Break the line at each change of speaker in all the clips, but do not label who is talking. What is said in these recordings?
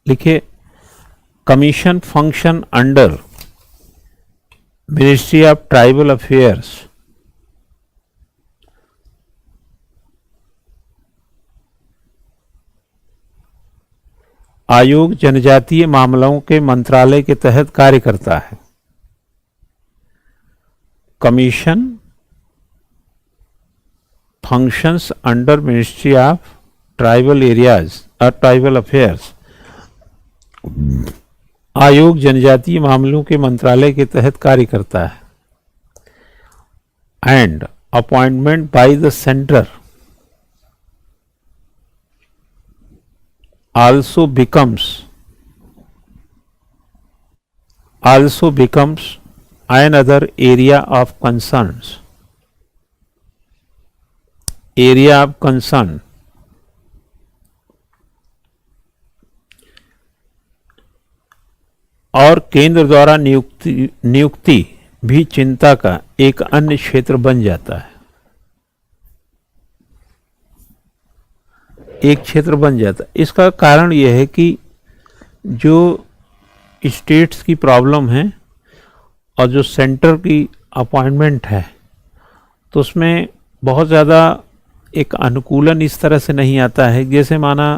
लिखिए commission function under ministry of tribal affairs. आयोग जनजातीय मामलों के मंत्रालय के तहत कार्य करता है। Commission functions under ministry of tribal areas और ट्राइबल अफेयर्स। आयोग जनजातीय मामलों के मंत्रालय के तहत कार्य करता है। And appointment by the centre also becomes another area of concerns, area of concern। और केंद्र द्वारा नियुक्ति भी चिंता का एक अन्य क्षेत्र बन जाता है, एक क्षेत्र बन जाता है। इसका कारण यह है कि जो स्टेट्स की प्रॉब्लम है और जो सेंटर की अपॉइंटमेंट है, तो उसमें बहुत ज़्यादा एक अनुकूलन इस तरह से नहीं आता है। जैसे माना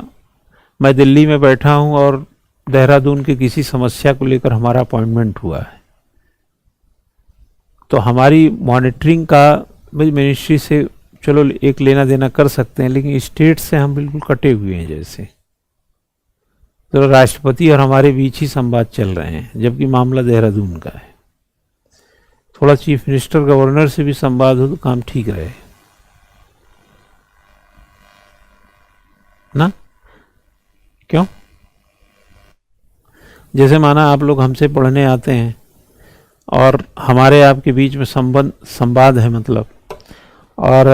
मैं दिल्ली में बैठा हूँ और देहरादून की किसी समस्या को लेकर हमारा अपॉइंटमेंट हुआ है, तो हमारी मॉनिटरिंग का भाई मिनिस्ट्री से चलो एक लेना देना कर सकते हैं, लेकिन स्टेट से हम बिल्कुल कटे हुए हैं। जैसे तो राष्ट्रपति और हमारे बीच ही संवाद चल रहे हैं, जबकि मामला देहरादून का है। थोड़ा चीफ मिनिस्टर गवर्नर से भी संवाद हो तो काम ठीक रहे ना, क्यों? जैसे माना आप लोग हमसे पढ़ने आते हैं और हमारे आपके बीच में संवाद है, मतलब, और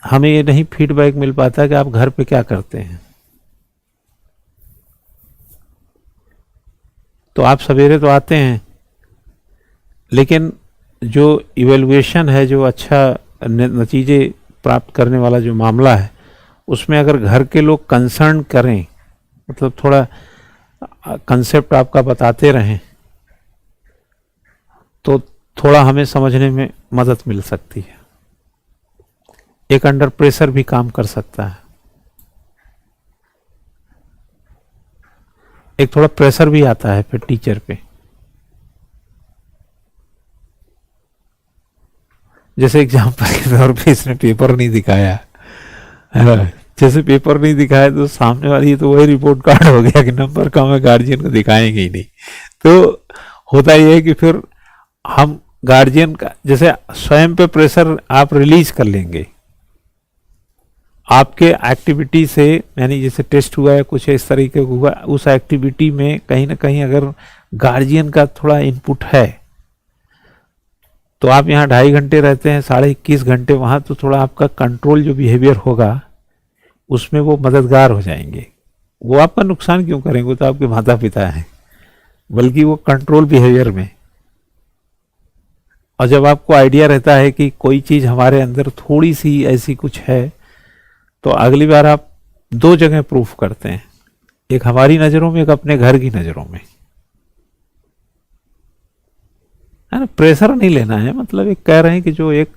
हमें ये नहीं फीडबैक मिल पाता कि आप घर पे क्या करते हैं। तो आप सवेरे तो आते हैं, लेकिन जो इवेल्युएशन है, जो अच्छा नतीजे प्राप्त करने वाला जो मामला है, उसमें अगर घर के लोग कंसर्न करें, मतलब थोड़ा कंसेप्ट आपका बताते रहें, तो थोड़ा हमें समझने में मदद मिल सकती है। एक अंडर प्रेशर भी काम कर सकता है, एक थोड़ा प्रेशर भी आता है फिर टीचर पे। जैसे एग्जाम्पल के तौर पे इसने पेपर नहीं दिखाया है ना, जैसे पेपर नहीं दिखाया तो सामने वाली तो वही रिपोर्ट कार्ड हो गया कि नंबर कम है, गार्जियन को दिखाएंगे ही नहीं। तो होता ये है कि फिर हम गार्जियन का जैसे स्वयं पे प्रेशर आप रिलीज कर लेंगे आपके एक्टिविटी से, यानी जैसे टेस्ट हुआ है कुछ इस तरीके का हुआ, उस एक्टिविटी में कहीं ना कहीं अगर गार्जियन का थोड़ा इनपुट है, तो आप यहाँ 2.5 घंटे रहते हैं, 21.5 घंटे वहाँ, तो थोड़ा आपका कंट्रोल जो बिहेवियर होगा उसमें वो मददगार हो जाएंगे। वो आपका नुकसान क्यों करेंगे, वो तो आपके माता पिता हैं, बल्कि वो कंट्रोल बिहेवियर में। और जब आपको आइडिया रहता है कि कोई चीज़ हमारे अंदर थोड़ी सी ऐसी कुछ है, तो अगली बार आप 2 जगह प्रूफ करते हैं, एक हमारी नज़रों में, एक अपने घर की नज़रों में, है ना। प्रेशर नहीं लेना है, मतलब एक कह रहे हैं कि जो एक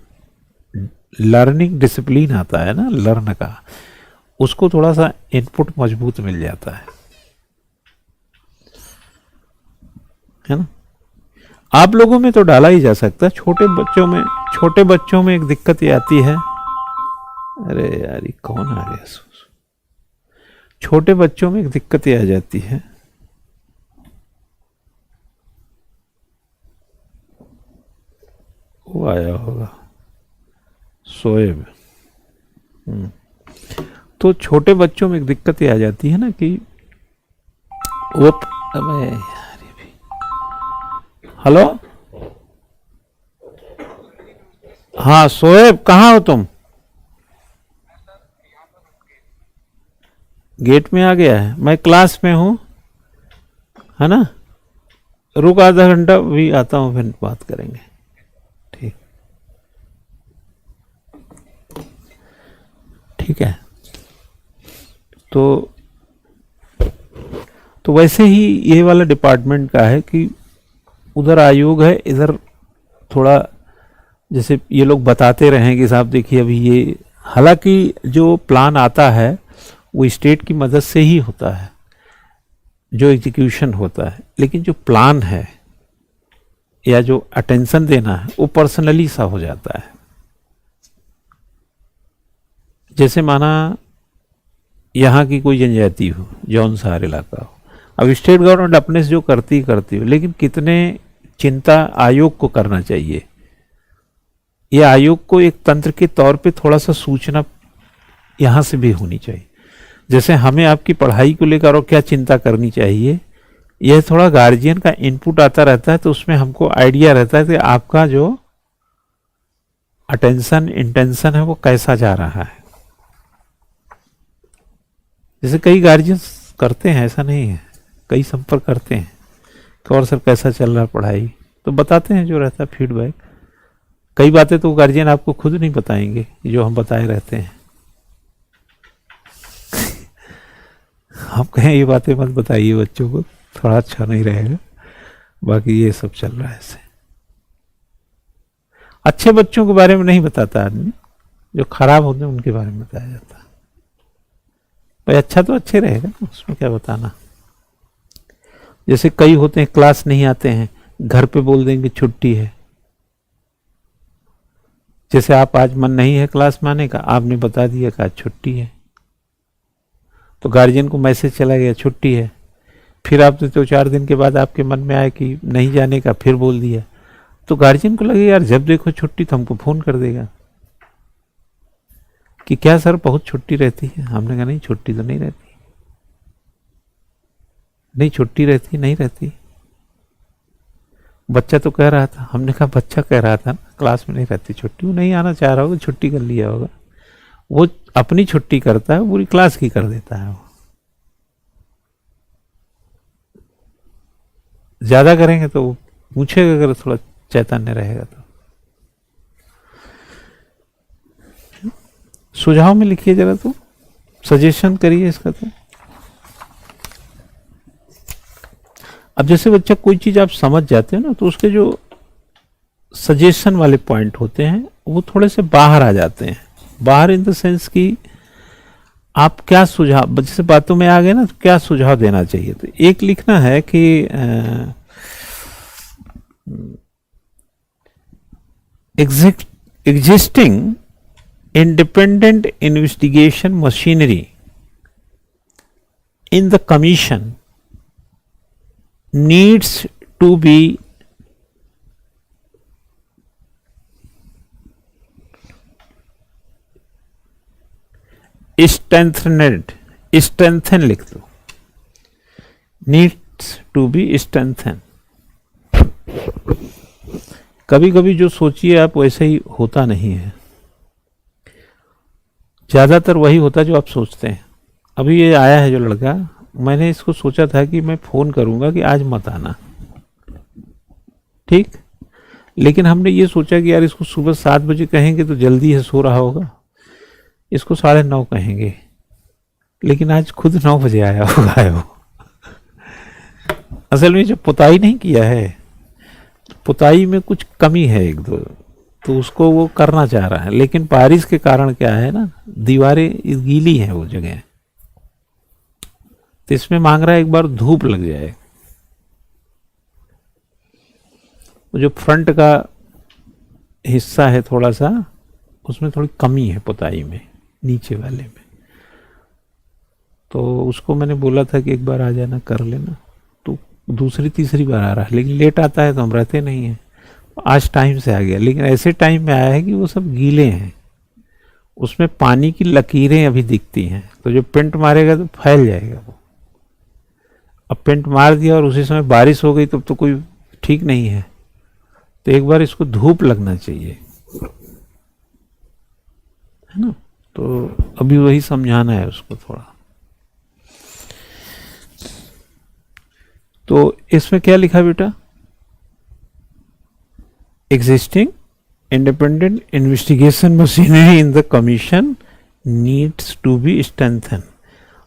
लर्निंग डिसिप्लिन आता है ना, लर्न का, उसको थोड़ा सा इनपुट मजबूत मिल जाता है ना। आप लोगों में तो डाला ही जा सकता है, छोटे बच्चों में एक दिक्कत ये आती है। अरे यार ये कौन आ गया? छोटे बच्चों में एक दिक्कत ये आ जाती है, वो आया होगा शोएब। तो छोटे बच्चों में एक दिक्कत ये आ जाती है ना कि वो, अबे यार ये भी, हेलो, हाँ शोएब कहाँ हो तुम? गेट में आ गया है, मैं क्लास में हूँ, है ना। रुक आधा घंटा भी आता हूँ, फिर बात करेंगे। ठीक, ठीक है। तो तो वैसे ही ये वाला डिपार्टमेंट का है कि उधर आयोग है, इधर थोड़ा जैसे ये लोग बताते रहें कि साहब देखिए अभी ये, हालांकि जो प्लान आता है वो स्टेट की मदद से ही होता है, जो एग्जीक्यूशन होता है, लेकिन जो प्लान है या जो अटेंशन देना है वो पर्सनली सा हो जाता है। जैसे माना यहाँ की कोई जनजाति हो, जौनसार इलाका हो, अब स्टेट गवर्नमेंट अपने से जो करती हो, लेकिन कितने चिंता आयोग को करना चाहिए। ये आयोग को एक तंत्र के तौर पे थोड़ा सा सूचना यहाँ से भी होनी चाहिए। जैसे हमें आपकी पढ़ाई को लेकर और क्या चिंता करनी चाहिए, यह थोड़ा गार्जियन का इनपुट आता रहता है, तो उसमें हमको आइडिया रहता है कि आपका जो अटेंशन इंटेंशन है वो कैसा जा रहा है। जैसे कई गार्जियन करते हैं, ऐसा नहीं है, कई संपर्क करते हैं कि और सर कैसा चल रहा पढ़ाई, तो बताते हैं जो रहता है फीडबैक। कई बातें तो गार्जियन आपको खुद नहीं बताएंगे जो हम बताए रहते हैं। आप कहें ये बातें मत बताइए बच्चों को, थोड़ा अच्छा नहीं रहेगा। बाकी ये सब चल रहा है ऐसे। अच्छे बच्चों के बारे में नहीं बताता आदमी, जो खराब होते हैं उनके बारे में बताया जाता है। भाई अच्छा तो अच्छे रहेगा ना, उसमें क्या बताना। जैसे कई होते हैं क्लास नहीं आते हैं, घर पे बोल देंगे छुट्टी है। जैसे आप आज मन नहीं है क्लास में आने का, आपने बता दिया कि आज छुट्टी है, तो गार्जियन को मैसेज चला गया छुट्टी है। फिर आपने तो 4 दिन के बाद आपके मन में आया कि नहीं जाने का, फिर बोल दिया, तो गार्जियन को लगे यार जब देखो छुट्टी तो हमको फोन कर देगा कि क्या सर बहुत छुट्टी रहती है। हमने कहा नहीं छुट्टी तो नहीं रहती, नहीं छुट्टी रहती नहीं रहती। बच्चा तो कह रहा था, हमने कहा बच्चा कह रहा था ना क्लास में नहीं रहती छुट्टी, वो नहीं आना चाह रहा होगा, छुट्टी कर लिया होगा। वो अपनी छुट्टी करता है, पूरी क्लास की कर देता है। वो ज्यादा करेंगे तो पूछेगा, अगर थोड़ा चैतन्य रहेगा तो। सुझाव में लिखिए जरा, तो सजेशन करिए इसका। तो अब जैसे बच्चा कोई चीज आप समझ जाते हैं ना, तो उसके जो सजेशन वाले पॉइंट होते हैं वो थोड़े से बाहर आ जाते हैं। बाहर इन द सेंस कि आप क्या सुझाव, जैसे बातों में आ गए ना, तो क्या सुझाव देना चाहिए। तो एक लिखना है कि existing independent investigation machinery in the commission needs to be strengthened लिख दो, needs to be strengthened। कभी कभी जो सोचिए आप वैसे ही होता नहीं है, ज्यादातर वही होता है जो आप सोचते हैं। अभी ये आया है जो लड़का, मैंने इसको सोचा था कि मैं फोन करूंगा कि आज मत आना, ठीक, लेकिन हमने ये सोचा कि यार इसको सुबह 7 बजे कहेंगे तो जल्दी है, सो रहा होगा, इसको 9:30 कहेंगे, लेकिन आज खुद 9 बजे आया होगा वो। असल में जो पुताई नहीं किया है, पुताई में कुछ कमी है 1-2, तो उसको वो करना चाह रहा है, लेकिन बारिश के कारण क्या है ना, दीवारें गीली हैं वो जगह, तो इसमें मांग रहा है एक बार धूप लग जाए। जो फ्रंट का हिस्सा है थोड़ा सा, उसमें थोड़ी कमी है पुताई में, नीचे वाले में, तो उसको मैंने बोला था कि एक बार आ जाना कर लेना, तो दूसरी तीसरी बार आ रहा है, लेकिन लेट आता है तो हम रहते नहीं हैं। आज टाइम से आ गया, लेकिन ऐसे टाइम में आया है कि वो सब गीले हैं, उसमें पानी की लकीरें अभी दिखती हैं, तो जो पेंट मारेगा तो फैल जाएगा वो। अब पेंट मार दिया और उसी समय बारिश हो गई तब तो कोई ठीक नहीं है, तो एक बार इसको धूप लगना चाहिए, है ना। तो अभी वही समझाना है उसको थोड़ा। तो इसमें क्या लिखा बेटा, existing independent investigation machinery in the commission needs to be strengthen.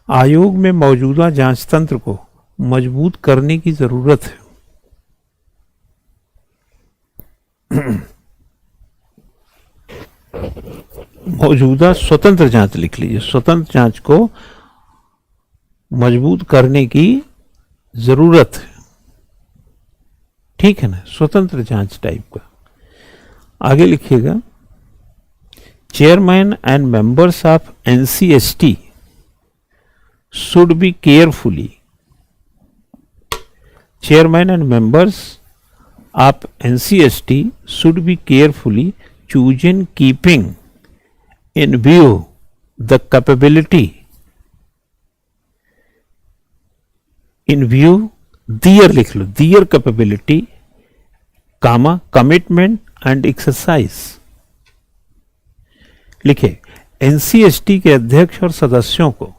आयोग में मौजूदा जांच तंत्र को मजबूत करने की जरूरत है। मौजूदा स्वतंत्र जांच लिख लीजिए, स्वतंत्र जांच को मजबूत करने की जरूरत है, ठीक है ना, स्वतंत्र जांच टाइप का। आगे लिखिएगा, chairman and members of ancestry should be carefully, chairman and members of NCST should be carefully chosen keeping in view the capability, in view their लिख लो, their capability, comma commitment and exercise। लिखे, ancestry के अध्यक्ष और सदस्यों को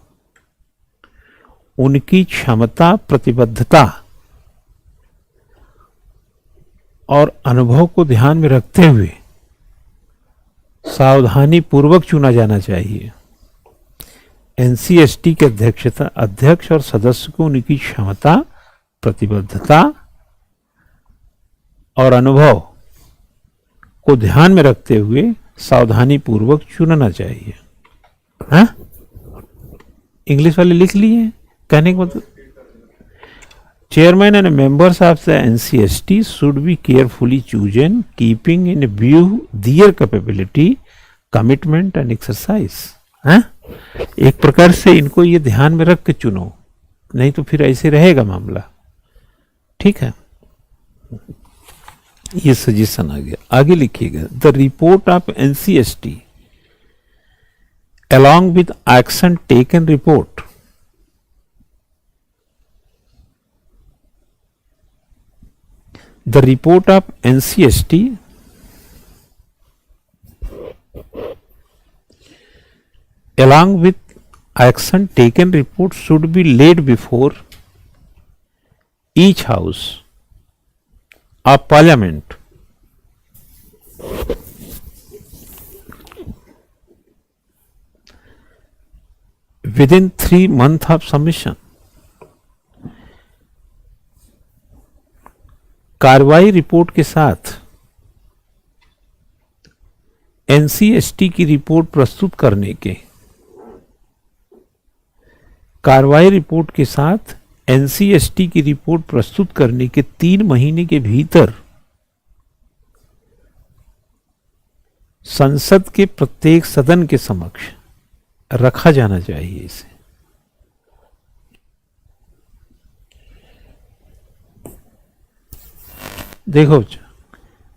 उनकी क्षमता, प्रतिबद्धता और अनुभव को ध्यान में रखते हुए सावधानी पूर्वक चुना जाना चाहिए। एनसीएसटी के अध्यक्ष और सदस्य को उनकी क्षमता, प्रतिबद्धता और अनुभव को ध्यान में रखते हुए सावधानी पूर्वक चुनना चाहिए। हाँ, इंग्लिश वाले लिख लिए, कहने का मतलब, Chairman and members of the NCST should be carefully chosen, keeping in view their capability, commitment and exercise। हाँ? एक प्रकार से इनको ये ध्यान में रख के चुनो, नहीं तो फिर ऐसे रहेगा मामला, ठीक है। ये सजेशन आ गया। आगे लिखिएगा, the report of ancestry along with action taken report the report of NCST along with action taken report should be laid before each house of parliament within 3 months of submission। कार्रवाई report के साथ ancestry की report प्रस्तुत करने के, कार्रवाई report के साथ एनसीएसटी की रिपोर्ट प्रस्तुत करने के 3 महीने के भीतर संसद के प्रत्येक सदन के समक्ष रखा जाना चाहिए इसे। देखो,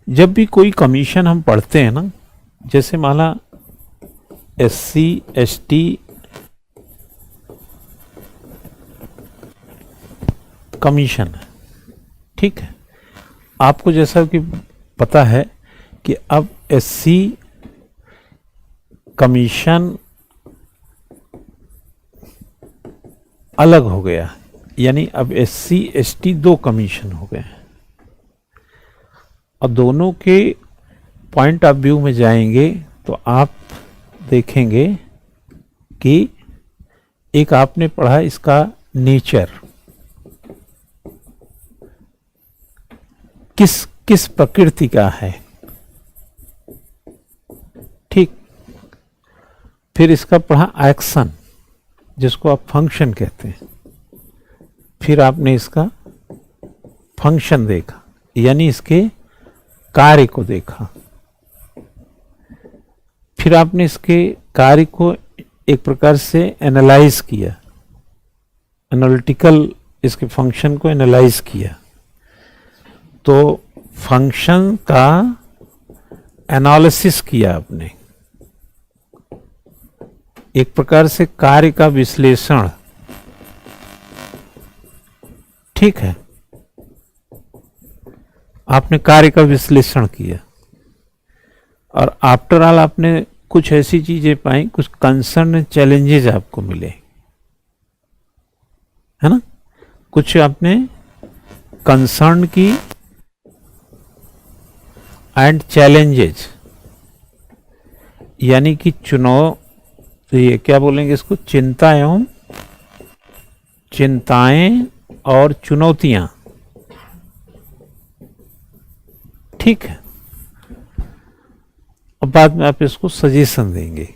जब भी कोई कमीशन हम पढ़ते हैं ना, जैसे माना एससी एसटी कमीशन है, ठीक है, आपको जैसा कि पता है कि अब एससी कमीशन अलग हो गया, यानी अब एससी एसटी 2 कमीशन हो गए हैं। और दोनों के पॉइंट ऑफ व्यू में जाएंगे तो आप देखेंगे कि एक आपने पढ़ा इसका नेचर, किस प्रकृति का है, ठीक। फिर इसका पढ़ा एक्शन, जिसको आप फंक्शन कहते हैं। फिर आपने इसका फंक्शन देखा, यानी इसके कार्य को देखा। फिर आपने इसके कार्य को एक प्रकार से एनालाइज किया, एनालिटिकल इसके फंक्शन को एनालाइज किया। तो फंक्शन का एनालिसिस किया आपने, एक प्रकार से कार्य का विश्लेषण, ठीक है, आपने कार्य का विश्लेषण किया। और आफ्टर ऑल आपने कुछ ऐसी चीजें पाई, कुछ कंसर्न चैलेंजेस आपको मिले, है ना, कुछ आपने कंसर्न की एंड चैलेंजेस, यानी कि चुनाव, तो ये क्या बोलेंगे इसको, चिंताएं और चुनौतियां, ठीक है। अब बाद में आप इसको सजेशन देंगे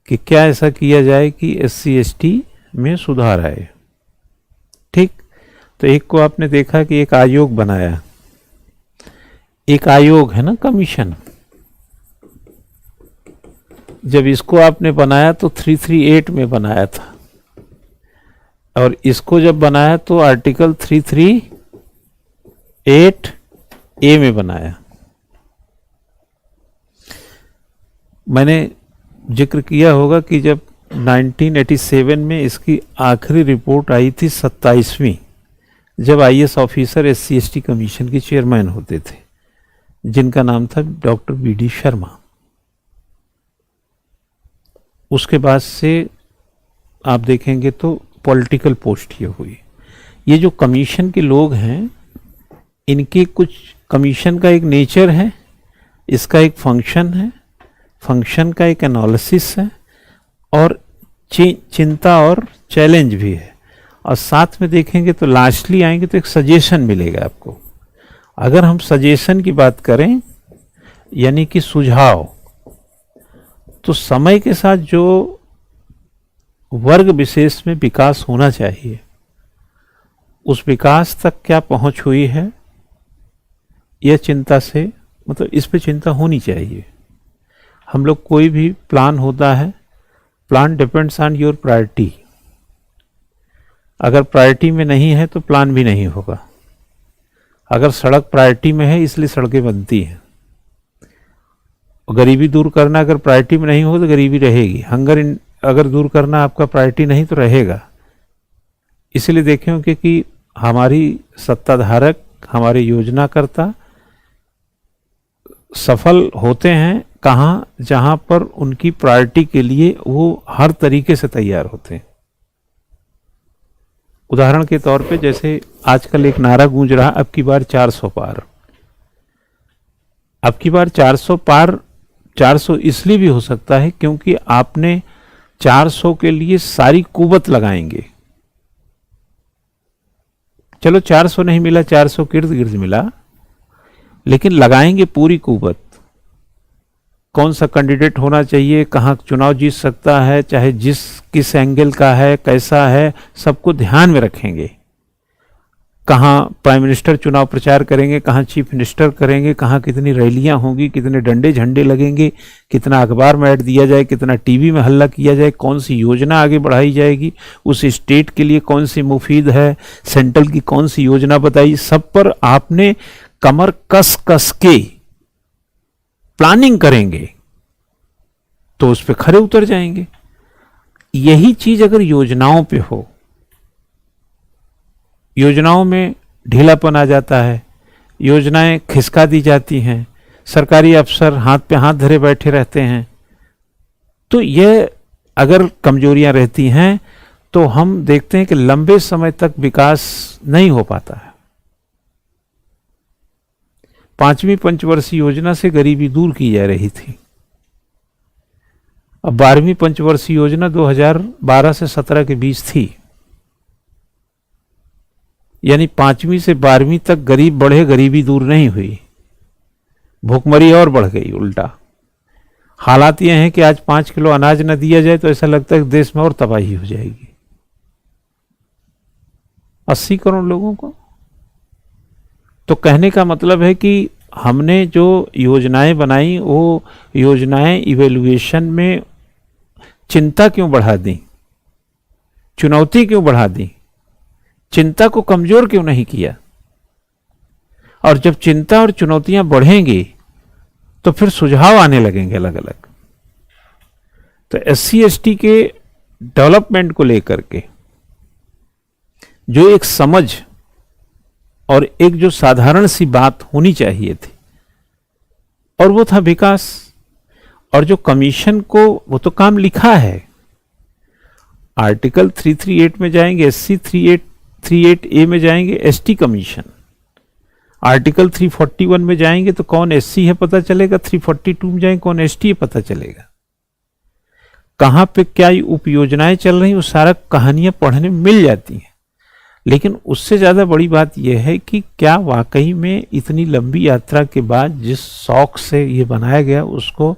कि क्या ऐसा किया जाए कि SC/ST में सुधार आए, ठीक। तो एक को आपने देखा कि एक आयोग बनाया, एक आयोग है ना, कमीशन। जब इसको आपने बनाया तो 338 में बनाया था, और इसको जब बनाया तो आर्टिकल 338A में बनाया। मैंने जिक्र किया होगा कि जब 1987 में इसकी आखिरी रिपोर्ट आई थी, 27वीं, जब IAS ऑफिसर SC/ST कमीशन के चेयरमैन होते थे, जिनका नाम था डॉक्टर BD शर्मा। उसके बाद से आप देखेंगे तो पॉलिटिकल पोस्ट ये हुई। ये जो कमीशन के लोग हैं, इनके कुछ, कमीशन का एक नेचर है, इसका एक फंक्शन है, फंक्शन का एक एनालिसिस है, और चिंता और चैलेंज भी है। और साथ में देखेंगे तो लास्टली आएंगे तो एक सजेशन मिलेगा आपको। अगर हम सजेशन की बात करें, यानी कि सुझाव, तो समय के साथ जो वर्ग विशेष में विकास होना चाहिए, उस विकास तक क्या पहुंच हुई है, यह चिंता से, मतलब इस पे चिंता होनी चाहिए। हम लोग कोई भी प्लान होता है, plan depends on your priority. अगर प्रायोरिटी में नहीं है तो प्लान भी नहीं होगा। अगर सड़क प्रायोरिटी में है इसलिए सड़कें बनती हैं। गरीबी दूर करना अगर प्रायोरिटी में नहीं हो तो गरीबी रहेगी। हंगर अगर दूर करना आपका प्रायोरिटी नहीं तो रहेगा। इसलिए देखें कि हमारी सत्ताधारक, हमारे योजनाकर्ता सफल होते हैं कहाँ, जहां पर उनकी प्रायोरिटी के लिए वो हर तरीके से तैयार होते हैं। उदाहरण के तौर पे जैसे आजकल एक नारा गूंज रहा, अब की बार 400 पार। अब की बार 400 पार, 400 इसलिए भी हो सकता है क्योंकि आपने 400 के लिए सारी कुवत लगाएंगे। चलो 400 नहीं मिला, 400 गिर्द गिर्द मिला, लेकिन लगाएंगे पूरी कुवत। कौन सा कैंडिडेट होना चाहिए, कहाँ चुनाव जीत सकता है, चाहे किस एंगल का है, कैसा है, सबको ध्यान में रखेंगे। कहाँ प्राइम मिनिस्टर चुनाव प्रचार करेंगे, कहाँ चीफ मिनिस्टर करेंगे, कहाँ कितनी रैलियां होंगी, कितने डंडे झंडे लगेंगे, कितना अखबार में ऐड दिया जाए, कितना टीवी में हल्ला किया जाए, कौन सी योजना आगे बढ़ाई जाएगी, उस स्टेट के लिए कौन सी मुफीद है, सेंट्रल की कौन सी योजना बताई, सब पर आपने कमर कस कस के प्लानिंग करेंगे तो उस पर खरे उतर जाएंगे। यही चीज अगर योजनाओं पे हो, योजनाओं में ढीलापन आ जाता है, योजनाएं खिसका दी जाती हैं, सरकारी अफसर हाथ पे हाथ धरे बैठे रहते हैं, तो ये अगर कमजोरियां रहती हैं तो हम देखते हैं कि लंबे समय तक विकास नहीं हो पाता है। 5वीं पंचवर्षीय योजना से गरीबी दूर की जा रही थी। अब 12वीं पंचवर्षीय योजना 2012 से 17 के बीच थी, यानी 5वीं से 12वीं तक गरीब बढ़े, गरीबी दूर नहीं हुई, भूखमरी और बढ़ गई उल्टा। हालात ये हैं कि आज 5 किलो अनाज न दिया जाए तो ऐसा लगता है कि देश में और तबाही हो जाएगी। 80 करोड़ लोगों को। तो कहने का मतलब है कि हमने जो योजनाएं बनाई, वो योजनाएं इवैल्यूएशन में चिंता क्यों बढ़ा दी, चुनौती क्यों बढ़ा दी, चिंता को कमजोर क्यों नहीं किया। और जब चिंता और चुनौतियां बढ़ेंगी तो फिर सुझाव आने लगेंगे अलग अलग। तो SC/ST के डेवलपमेंट को लेकर के जो एक समझ और एक जो साधारण सी बात होनी चाहिए थी, और वो था विकास। और जो कमीशन को, वो तो काम लिखा है, आर्टिकल 338 में जाएंगे, SC 338A में जाएंगे ST कमीशन, आर्टिकल 341 में जाएंगे तो कौन SC है पता चलेगा, 342 में जाएंगे कौन ST है पता चलेगा, कहां पे क्या उप योजनाएं चल रही, वो सारा कहानियां पढ़ने में मिल जाती हैं। लेकिन उससे ज़्यादा बड़ी बात यह है कि क्या वाकई में इतनी लंबी यात्रा के बाद जिस शौक से ये बनाया गया उसको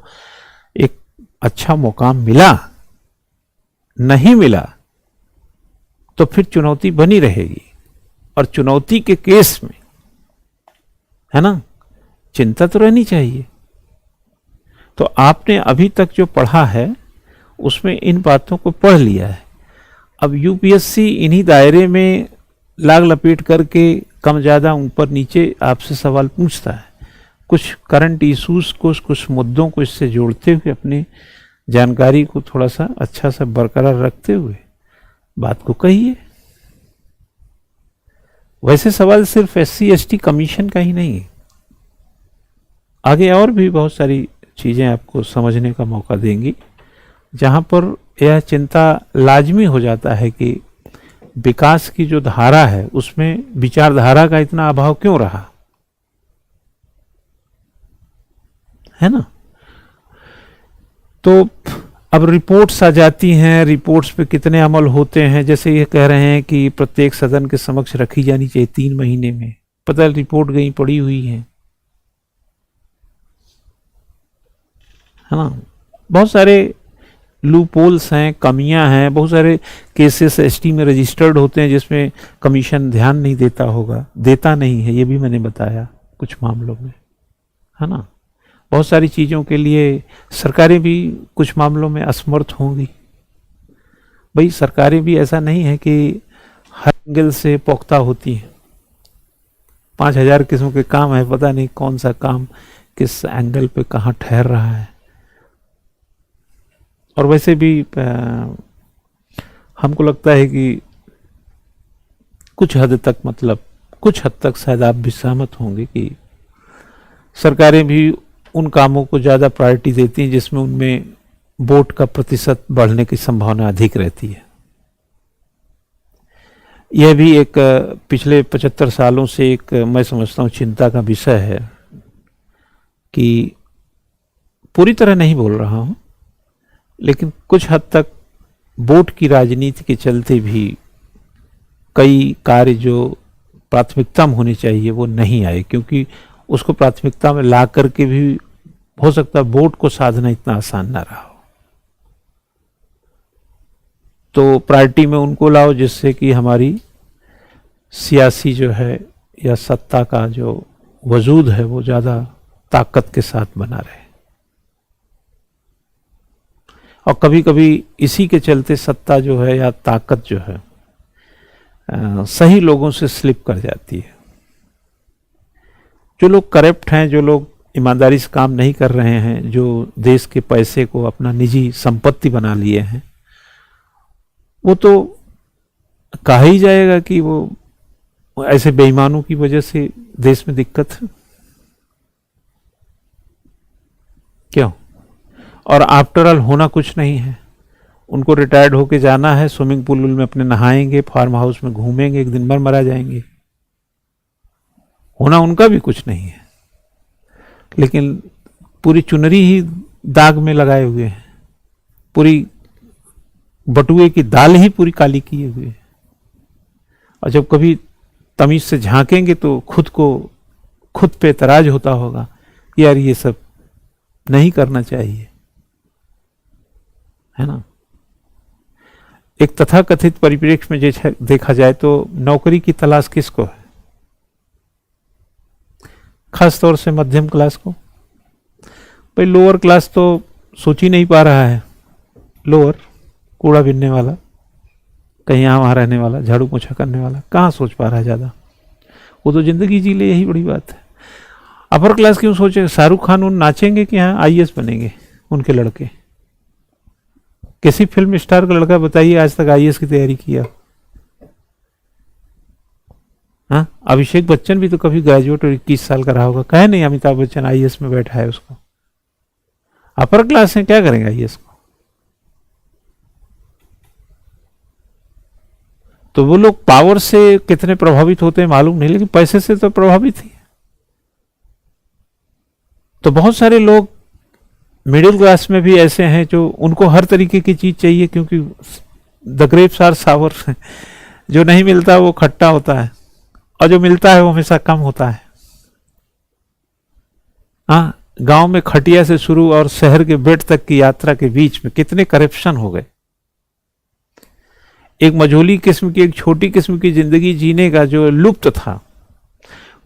एक अच्छा मुकाम मिला? नहीं मिला तो फिर चुनौती बनी रहेगी। और चुनौती के केस में, है ना, चिंता तो रहनी चाहिए। तो आपने अभी तक जो पढ़ा है उसमें इन बातों को पढ़ लिया है। अब यूपीएससी इन्हीं दायरे में लाग लपेट करके कम ज़्यादा ऊपर नीचे आपसे सवाल पूछता है। कुछ करंट इश्यूज को, कुछ मुद्दों को इससे जोड़ते हुए अपनी जानकारी को थोड़ा सा अच्छा सा बरकरार रखते हुए बात को कहिए। वैसे सवाल सिर्फ एससी एसटी कमीशन का ही नहीं है, आगे और भी बहुत सारी चीज़ें आपको समझने का मौका देंगी जहाँ पर यह चिंता लाजमी हो जाता है कि विकास की जो धारा है उसमें विचारधारा का इतना अभाव क्यों रहा, है ना। तो अब रिपोर्ट्स आ जाती हैं, रिपोर्ट्स पे कितने अमल होते हैं। जैसे ये कह रहे हैं कि प्रत्येक सदन के समक्ष रखी जानी चाहिए 3 महीने में, पता रिपोर्ट गई पड़ी हुई है ना। बहुत सारे लूपोल्स हैं, कमियां हैं, बहुत सारे केसेस एसटी में रजिस्टर्ड होते हैं जिसमें कमीशन ध्यान नहीं देता होगा, देता नहीं है, ये भी मैंने बताया कुछ मामलों में, है ना। बहुत सारी चीज़ों के लिए सरकारें भी कुछ मामलों में असमर्थ होंगी। भाई सरकारें भी ऐसा नहीं है कि हर एंगल से पुख्ता होती हैं। 5000 किस्म के काम है, पता नहीं कौन सा काम किस एंगल पे कहाँ ठहर रहा है। और वैसे भी हमको लगता है कि कुछ हद तक, मतलब कुछ हद तक शायद आप भी सहमत होंगे कि सरकारें भी उन कामों को ज़्यादा प्रायोरिटी देती हैं जिसमें उनमें वोट का प्रतिशत बढ़ने की संभावना अधिक रहती है। यह भी एक पिछले 75 सालों से एक मैं समझता हूँ चिंता का विषय है कि पूरी तरह नहीं बोल रहा हूँ, लेकिन कुछ हद तक वोट की राजनीति के चलते भी कई कार्य जो प्राथमिकता में होने चाहिए वो नहीं आए, क्योंकि उसको प्राथमिकता में ला करके भी हो सकता है वोट को साधना इतना आसान ना रहा हो। तो प्रायोरिटी में उनको लाओ जिससे कि हमारी सियासी जो है या सत्ता का जो वजूद है वो ज़्यादा ताकत के साथ बना रहे। और कभी कभी इसी के चलते सत्ता जो है या ताकत जो है सही लोगों से स्लिप कर जाती है। जो लोग करप्ट हैं, जो लोग ईमानदारी से काम नहीं कर रहे हैं, जो देश के पैसे को अपना निजी संपत्ति बना लिए हैं, वो तो कहा ही जाएगा कि वो ऐसे बेईमानों की वजह से देश में दिक्कत है। क्यों? और आफ्टर ऑल होना कुछ नहीं है। उनको रिटायर्ड होके जाना है, स्विमिंग पूल में अपने नहाएंगे, फार्म हाउस में घूमेंगे, एक दिन भर मरा जाएंगे। होना उनका भी कुछ नहीं है, लेकिन पूरी चुनरी ही दाग में लगाए हुए हैं, पूरी बटुए की दाल ही पूरी काली किए हुए हैं। और जब कभी तमीज से झांकेंगे तो खुद पे एतराज होता होगा, यार ये सब नहीं करना चाहिए, है ना। एक तथाकथित परिप्रेक्ष्य में जैसे देखा जाए तो नौकरी की तलाश किसको है? खास तौर से मध्यम क्लास को। भाई लोअर क्लास तो सोच ही नहीं पा रहा है। लोअर कूड़ा बीनने वाला, कहीं यहाँ वहाँ रहने वाला, झाड़ू पोछा करने वाला, कहाँ सोच पा रहा है ज़्यादा। वो तो जिंदगी जी ले, यही बड़ी बात है। अपर क्लास क्यों सोचे? शाहरुख खान उन नाचेंगे कि यहाँ आईएएस बनेंगे उनके लड़के। किसी फिल्म स्टार का लड़का बताइए आज तक आईएएस की तैयारी किया? हाँ, अभिषेक बच्चन भी तो कभी ग्रेजुएट और 21 साल का रहा होगा, कहे नहीं अमिताभ बच्चन आईएएस में बैठा है उसको। अपर क्लास है, क्या करेंगे आईएएस को? तो वो लोग पावर से कितने प्रभावित होते हैं मालूम नहीं, लेकिन पैसे से तो प्रभावित ही। तो बहुत सारे लोग मिडिल क्लास में भी ऐसे हैं जो उनको हर तरीके की चीज चाहिए, क्योंकि द ग्रेप्स आर सावर, जो नहीं मिलता वो खट्टा होता है, और जो मिलता है वो हमेशा कम होता है। हाँ, गांव में खटिया से शुरू और शहर के बेड तक की यात्रा के बीच में कितने करप्शन हो गए। एक मझोली किस्म की, एक छोटी किस्म की जिंदगी जीने का जो लुप्त था,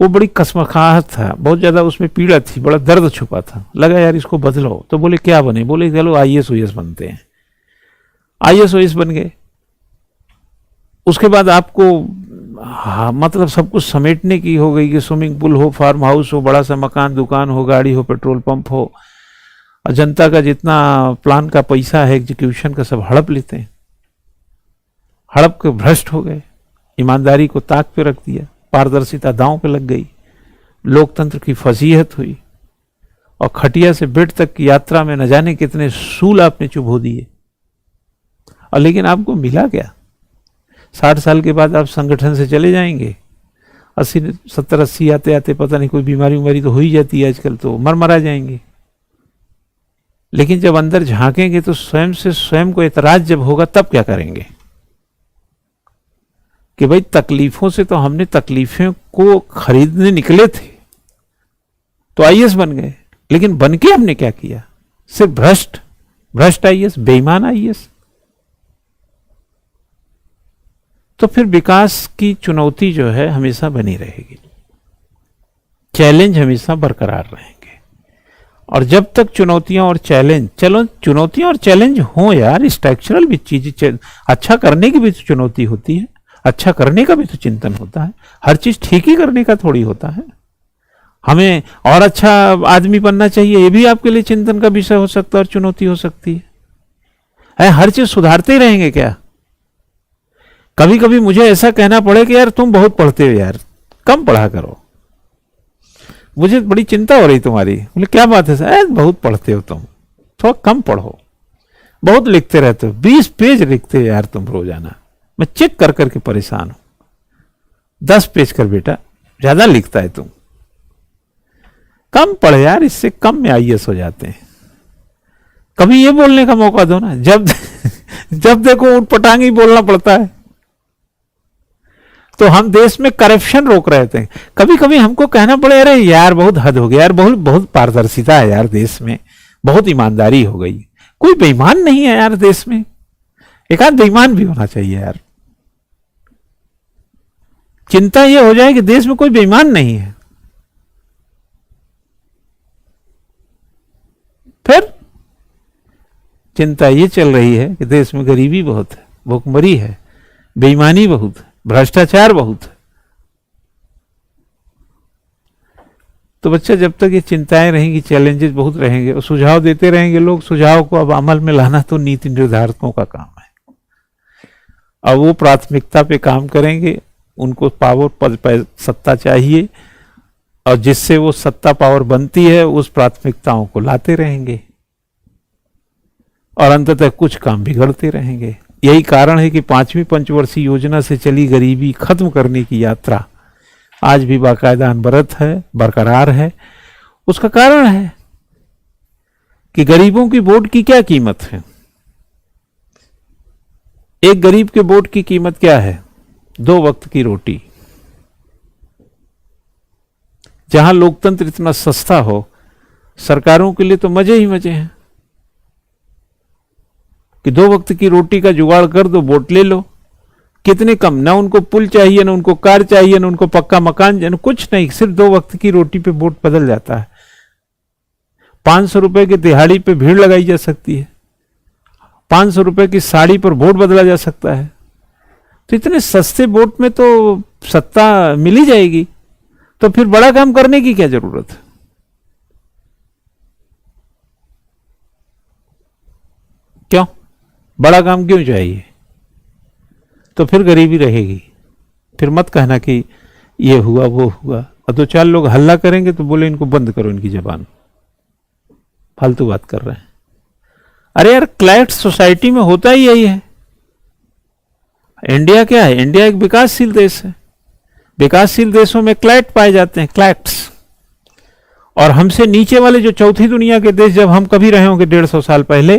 वो बड़ी कसमखाहट था, बहुत ज्यादा उसमें पीड़ा थी, बड़ा दर्द छुपा था। लगा यार इसको बदलो, तो बोले क्या बने? बोले चलो आईएएस ओएएस बनते हैं। आईएएस ओएएस बन गए। उसके बाद आपको हाँ, मतलब सब कुछ समेटने की हो गई कि स्विमिंग पूल हो, फार्म हाउस हो, बड़ा सा मकान, दुकान हो, गाड़ी हो, पेट्रोल पंप हो, और जनता का जितना प्लान का पैसा है एग्जीक्यूशन का सब हड़प लेते हैं। हड़प के भ्रष्ट हो गए, ईमानदारी को ताक पे रख दिया, पारदर्शिता दांव पे लग गई, लोकतंत्र की फजीहत हुई, और खटिया से बेड तक की यात्रा में न जाने कितने सूल आपने चुभो दिए। और लेकिन आपको मिला क्या? 60 साल के बाद आप संगठन से चले जाएंगे। 70-80 आते आते पता नहीं कोई बीमारी तो हो ही जाती है आजकल, तो मर जाएंगे। लेकिन जब अंदर झांकेंगे तो स्वयं से स्वयं को एतराज जब होगा, तब क्या करेंगे? कि भाई तकलीफों से तो हमने तकलीफों को खरीदने निकले थे, तो आईएएस बन गए, लेकिन बन के हमने क्या किया? सिर्फ भ्रष्ट आईएएस, बेईमान आईएएस। तो फिर विकास की चुनौती जो है हमेशा बनी रहेगी, चैलेंज हमेशा बरकरार रहेंगे। और जब तक चुनौतियां और चैलेंज, चलो चुनौतियां और चैलेंज हो यार, स्ट्रक्चरल भी चीज, अच्छा करने की भी तो चुनौती होती है, अच्छा करने का भी तो चिंतन होता है। हर चीज ठीक ही करने का थोड़ी होता है। हमें और अच्छा आदमी बनना चाहिए, ये भी आपके लिए चिंतन का विषय हो सकता है और चुनौती हो सकती है। हर चीज सुधारते ही रहेंगे क्या? कभी कभी मुझे ऐसा कहना पड़े कि यार तुम बहुत पढ़ते हो यार, कम पढ़ा करो, मुझे बड़ी चिंता हो रही तुम्हारी। बोले क्या बात है सर? बहुत पढ़ते हो तुम, थोड़ा कम पढ़ो, बहुत लिखते रहते हो, 20 पेज लिखते हो यार तुम रोजाना, मैं चेक कर करके परेशान हूं। 10 पेज कर बेटा, ज्यादा लिखता है तुम, कम पढ़ यार, इससे कम में आईएएस हो जाते हैं। कभी ये बोलने का मौका दो ना, जब देखो उठपटांग ही बोलना पड़ता है। तो हम देश में करप्शन रोक रहे थे, कभी कभी हमको कहना पड़े अरे यार बहुत हद हो गया यार, बहुत पारदर्शिता है यार देश में, बहुत ईमानदारी हो गई, कोई बेईमान नहीं है यार देश में, एक आध बेईमान भी होना चाहिए यार। चिंता यह हो जाए कि देश में कोई बेईमान नहीं है, फिर चिंता ये चल रही है कि देश में गरीबी बहुत है, भूखमरी है, बेईमानी बहुत है, भ्रष्टाचार बहुत है। तो बच्चा जब तक ये चिंताएं रहेंगी, चैलेंजेस बहुत रहेंगे, और सुझाव देते रहेंगे लोग, सुझाव को अब अमल में लाना तो नीति निर्धारकों का काम है। अब वो प्राथमिकता पे काम करेंगे, उनको पावर सत्ता चाहिए, और जिससे वो सत्ता पावर बनती है उस प्राथमिकताओं को लाते रहेंगे, और अंततः कुछ काम बिगड़ते रहेंगे। यही कारण है कि 5वीं पंचवर्षीय योजना से चली गरीबी खत्म करने की यात्रा आज भी बाकायदा अनवरत है, बरकरार है। उसका कारण है कि गरीबों की वोट की क्या कीमत है। एक गरीब के वोट की कीमत क्या है? 2 वक्त की रोटी। जहां लोकतंत्र इतना सस्ता हो, सरकारों के लिए तो मजे ही मजे हैं कि 2 वक्त की रोटी का जुगाड़ कर दो, वोट ले लो। कितने कम, ना उनको पुल चाहिए, ना उनको कार चाहिए, ना उनको पक्का मकान चाहिए, कुछ नहीं, सिर्फ 2 वक्त की रोटी पे वोट बदल जाता है। 500 रुपए की दिहाड़ी पे भीड़ लगाई जा सकती है, 500 रुपए की साड़ी पर वोट बदला जा सकता है। तो इतने सस्ते वोट में तो सत्ता मिल ही जाएगी, तो फिर बड़ा काम करने की क्या जरूरत है? क्यों बड़ा काम क्यों चाहिए? तो फिर गरीबी रहेगी। फिर मत कहना कि ये हुआ वो हुआ, और 2-4 लोग हल्ला करेंगे तो बोले इनको बंद करो, इनकी जबान, फालतू बात कर रहे हैं। अरे यार क्लैट सोसाइटी में होता ही यही है। इंडिया क्या है? इंडिया एक विकासशील देश है। विकासशील देशों में क्लैट पाए जाते हैं, क्लैट्स। और हमसे नीचे वाले जो चौथी दुनिया के देश, जब हम कभी रहे होंगे 150 साल पहले,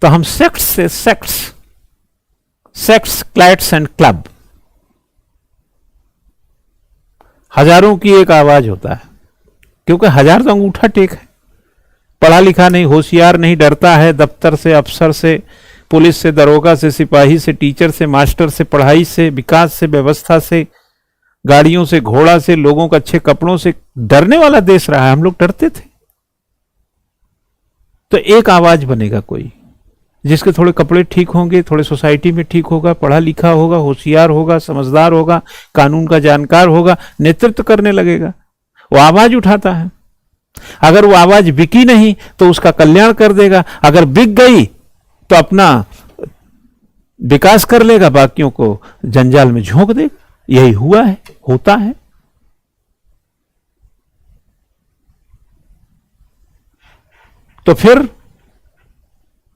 तो हम सेक्ट्स, क्लैट्स एंड क्लब, हजारों की एक आवाज होता है, क्योंकि हजार तो अंगूठा टेक है। पढ़ा लिखा नहीं, होशियार नहीं, डरता है दफ्तर से, अफसर से, पुलिस से, दरोगा से, सिपाही से, टीचर से, मास्टर से, पढ़ाई से, विकास से, व्यवस्था से, गाड़ियों से, घोड़ा से, लोगों के अच्छे कपड़ों से। डरने वाला देश रहा है, हम लोग डरते थे। तो एक आवाज बनेगा कोई, जिसके थोड़े कपड़े ठीक होंगे, थोड़े सोसाइटी में ठीक होगा, पढ़ा लिखा होगा, होशियार होगा, समझदार होगा, कानून का जानकार होगा, नेतृत्व करने लगेगा। वो आवाज उठाता है। अगर वो आवाज बिकी नहीं तो उसका कल्याण कर देगा, अगर बिक गई तो अपना विकास कर लेगा, बाकियों को जंजाल में झोंक देगा। यही हुआ है, होता है। तो फिर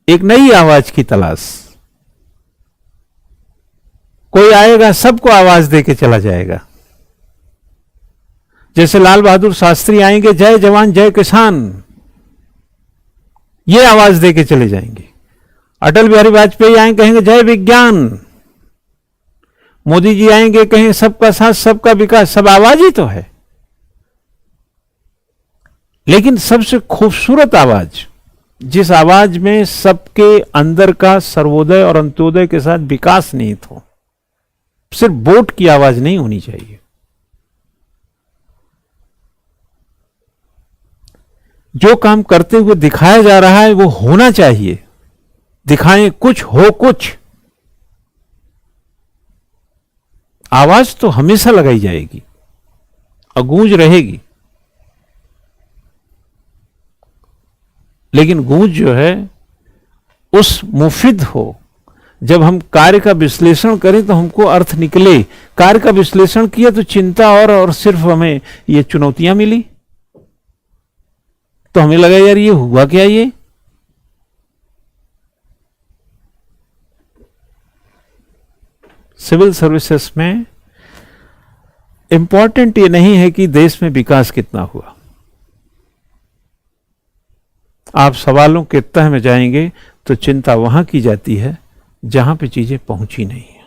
एक नई आवाज की तलाश। कोई आएगा, सबको आवाज देके चला जाएगा। जैसे लाल बहादुर शास्त्री आएंगे, जय जवान जय किसान, ये आवाज देके चले जाएंगे। अटल बिहारी वाजपेयी आएंगे, कहेंगे जय विज्ञान। मोदी जी आएंगे, कहेंगे सबका साथ सबका विकास। सब आवाज ही तो है। लेकिन सबसे खूबसूरत आवाज, जिस आवाज में सबके अंदर का सर्वोदय और अंत्योदय के साथ विकास निहित हो, सिर्फ वोट की आवाज नहीं होनी चाहिए। जो काम करते हुए दिखाया जा रहा है वो होना चाहिए। दिखाएं कुछ, हो कुछ। आवाज तो हमेशा लगाई जाएगी और गूंज रहेगी, लेकिन गूंज जो है उस मुफिद हो। जब हम कार्य का विश्लेषण करें तो हमको अर्थ निकले। कार्य का विश्लेषण किया तो चिंता और सिर्फ हमें ये चुनौतियां मिली, तो हमें लगा यार ये हुआ क्या। ये सिविल सर्विसेज में इंपॉर्टेंट ये नहीं है कि देश में विकास कितना हुआ। आप सवालों के तह में जाएंगे तो चिंता वहां की जाती है जहां पे चीजें पहुंची नहीं है।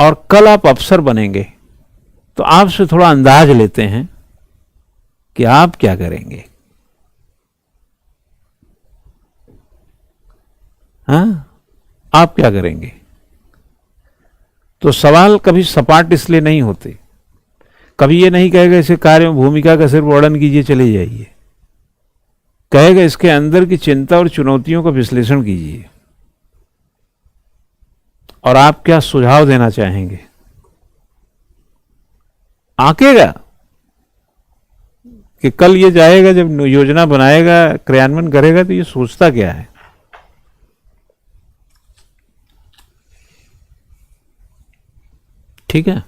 और कल आप अफसर बनेंगे तो आपसे थोड़ा अंदाज लेते हैं कि आप क्या करेंगे। हाँ, आप क्या करेंगे। तो सवाल कभी सपाट इसलिए नहीं होते। कभी ये नहीं कहेगा इसे कार्य में भूमिका का सिर्फ वर्णन कीजिए चले जाइए। कहेगा इसके अंदर की चिंता और चुनौतियों का विश्लेषण कीजिए और आप क्या सुझाव देना चाहेंगे। आंकेगा कि कल ये जाएगा, जब योजना बनाएगा, क्रियान्वयन करेगा, तो ये सोचता क्या है। ठीक है।